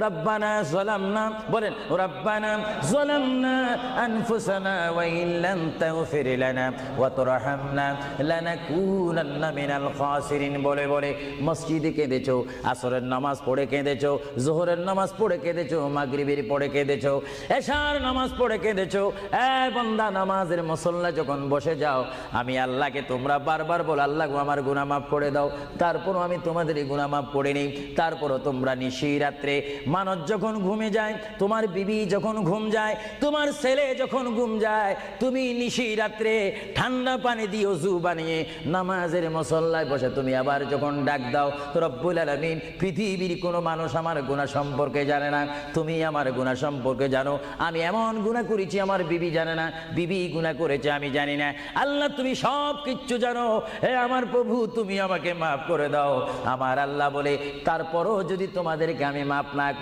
রব্বানা যালামনা, বলেন রব্বানা যালামনা আনফুসানা ওয়া ইল্লাম তাগফির লানা ওয়া তারহামনা লানাকুনান্না মিনাল খাসিরিন বলে বলে মসজিদে কেঁদেছো, আসরের নামাজ পড়ে কেঁদেছো, যোহরের নামাজ পড়ে কেঁদেছো, মাগরিবের পড়ে কেঁদেছো, এশার নামাজ পড়ে কেঁদেছো। এ বান্দা, নামাজের মুসল্লা যখন বসে যাও, আমি আল্লাহকে তোমরা বারবার বল, আল্লাহ গো আমার গুনাহ মাফ করে দাও। তারপরও আমি তোমাদের এই গুনাহ মাফ করে নিই। তারপরও তোমরা নিশি রাত্রে, মানুষ যখন ঘুমে যায়, তোমার বিবি যখন ঘুম যায়, তোমার ছেলে যখন ঘুম যায়, তুমি নিশি রাত্রে ঠান্ডা পানি দিয়ে ওযু বানিয়ে নামাজের মুসল্লায় বসে তুমি আবার যখন ডাক দাও, রব্বুল আলামিন, পৃথিবীর কোনো মানুষ আমার গুনাহ সম্পর্কে জানে না, তুমি আমার গুনাহ সম্পর্কে জানো। আমি এমন গুনাহ করেছি আমার বিবি জানে না, বিবি গুনাহ করেছে আমি জানি না। আল্লাহ তুমি সব কিচ্ছু জানো। হে আমার প্রভু, তুমি আমাকে মাফ করে দাও। আমার আল্লাহ বলে, তারপরও যদি তোমাদেরকে আমি মাফ না